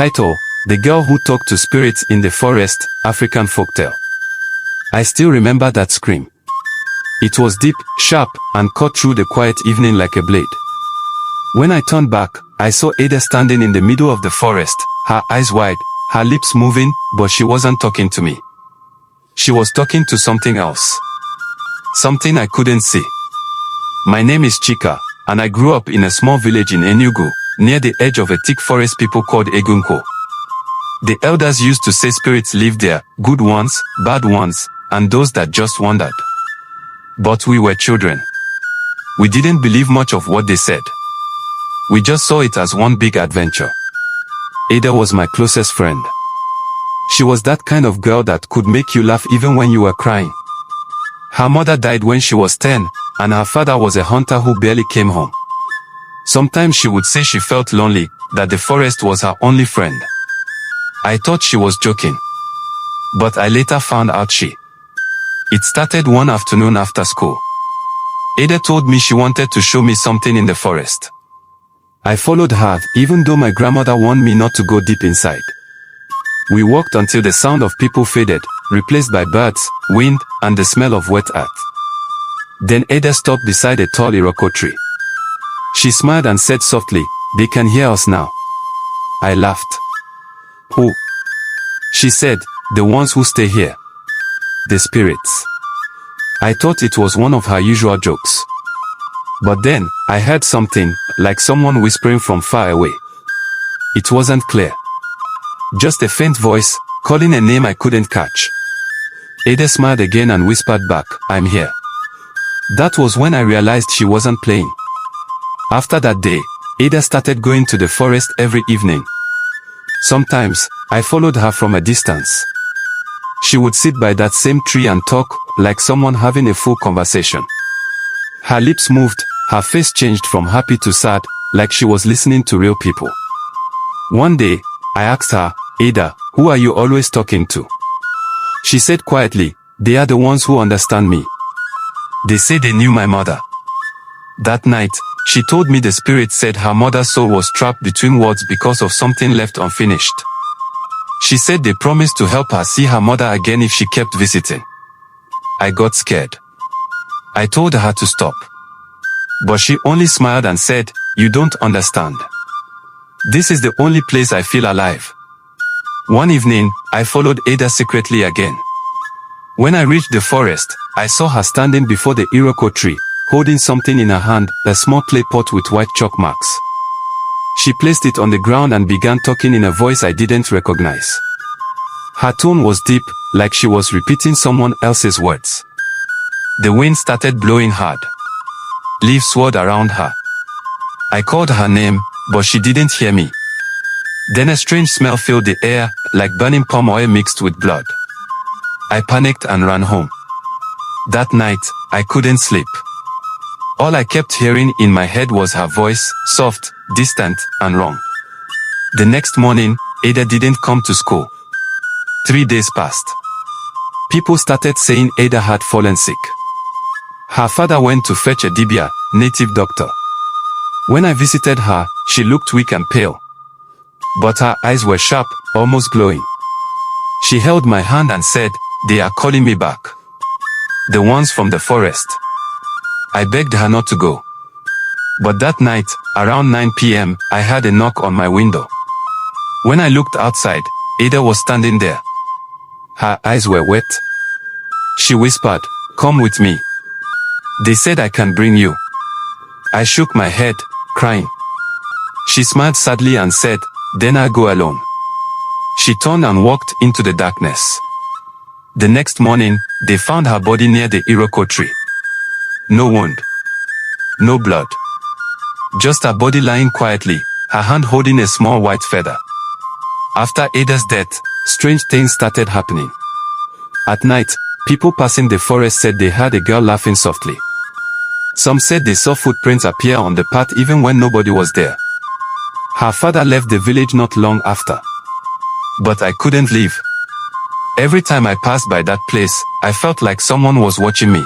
Title: The Girl Who Talked to Spirits in the Forest, African Folktale. I still remember that scream. It was deep, sharp, and cut through the quiet evening like a blade. When I turned back, I saw Ada standing in the middle of the forest, her eyes wide, her lips moving, but she wasn't talking to me. She was talking to something else. Something I couldn't see. My name is Chika, and I grew up in a small village in Enugu, near the edge of a thick forest people called Egunko. The elders used to say spirits live there, good ones, bad ones, and those that just wandered. But we were children. We didn't believe much of what they said. We just saw it as one big adventure. Ada was my closest friend. She was that kind of girl that could make you laugh even when you were crying. Her mother died when she was 10, and her father was a hunter who barely came home. Sometimes she would say she felt lonely, that the forest was her only friend. I thought she was joking. But I later found out It started one afternoon after school. Ada told me she wanted to show me something in the forest. I followed her, even though my grandmother warned me not to go deep inside. We walked until the sound of people faded, replaced by birds, wind, and the smell of wet earth. Then Ada stopped beside a tall Iroko tree. She smiled and said softly, "They can hear us now." I laughed. "Who?" She said, "The ones who stay here. The spirits." I thought it was one of her usual jokes. But then, I heard something, like someone whispering from far away. It wasn't clear. Just a faint voice, calling a name I couldn't catch. Ada smiled again and whispered back, "I'm here." That was when I realized she wasn't playing. After that day, Ada started going to the forest every evening. Sometimes, I followed her from a distance. She would sit by that same tree and talk, like someone having a full conversation. Her lips moved, her face changed from happy to sad, like she was listening to real people. One day, I asked her, "Ada, who are you always talking to?" She said quietly, "They are the ones who understand me. They say they knew my mother." That night, she told me the spirit said her mother's soul was trapped between worlds because of something left unfinished. She said they promised to help her see her mother again if she kept visiting. I got scared. I told her to stop. But she only smiled and said, "You don't understand. This is the only place I feel alive." One evening, I followed Ada secretly again. When I reached the forest, I saw her standing before the Iroko tree, holding something in her hand, a small clay pot with white chalk marks. She placed it on the ground and began talking in a voice I didn't recognize. Her tone was deep, like she was repeating someone else's words. The wind started blowing hard. Leaves swirled around her. I called her name, but she didn't hear me. Then a strange smell filled the air, like burning palm oil mixed with blood. I panicked and ran home. That night, I couldn't sleep. All I kept hearing in my head was her voice, soft, distant, and wrong. The next morning, Ada didn't come to school. 3 days passed. People started saying Ada had fallen sick. Her father went to fetch a dibia, native doctor. When I visited her, she looked weak and pale. But her eyes were sharp, almost glowing. She held my hand and said, "They are calling me back. The ones from the forest." I begged her not to go. But that night, around 9 p.m., I heard a knock on my window. When I looked outside, Ada was standing there. Her eyes were wet. She whispered, "Come with me. They said I can bring you." I shook my head, crying. She smiled sadly and said, "Then I'll go alone." She turned and walked into the darkness. The next morning, they found her body near the Iroko tree. No wound. No blood. Just her body lying quietly, her hand holding a small white feather. After Ada's death, strange things started happening. At night, people passing the forest said they heard a girl laughing softly. Some said they saw footprints appear on the path even when nobody was there. Her father left the village not long after. But I couldn't leave. Every time I passed by that place, I felt like someone was watching me.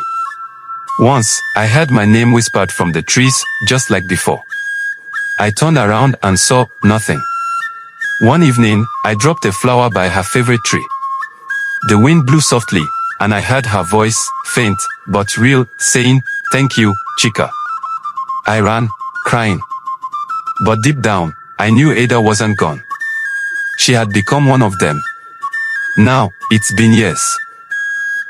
Once, I heard my name whispered from the trees, just like before. I turned around and saw nothing. One evening, I dropped a flower by her favorite tree. The wind blew softly, and I heard her voice, faint, but real, saying, "Thank you, Chika." I ran, crying. But deep down, I knew Ada wasn't gone. She had become one of them. Now, it's been years.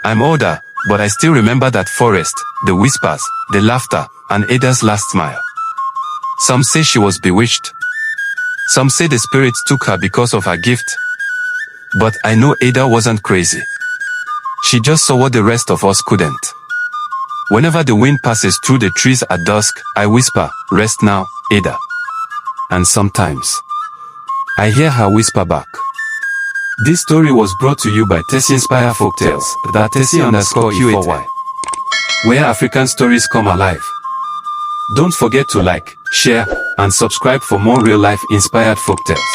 I'm older, but I still remember that forest, the whispers, the laughter, and Ada's last smile. Some say she was bewitched. Some say the spirits took her because of her gift. But I know Ada wasn't crazy. She just saw what the rest of us couldn't. Whenever the wind passes through the trees at dusk, I whisper, "Rest now, Ada." And sometimes, I hear her whisper back. This story was brought to you by Tessie Inspire Folktales, that Tessie_E4Y, where African stories come alive. Don't forget to like, share, and subscribe for more real-life inspired folktales.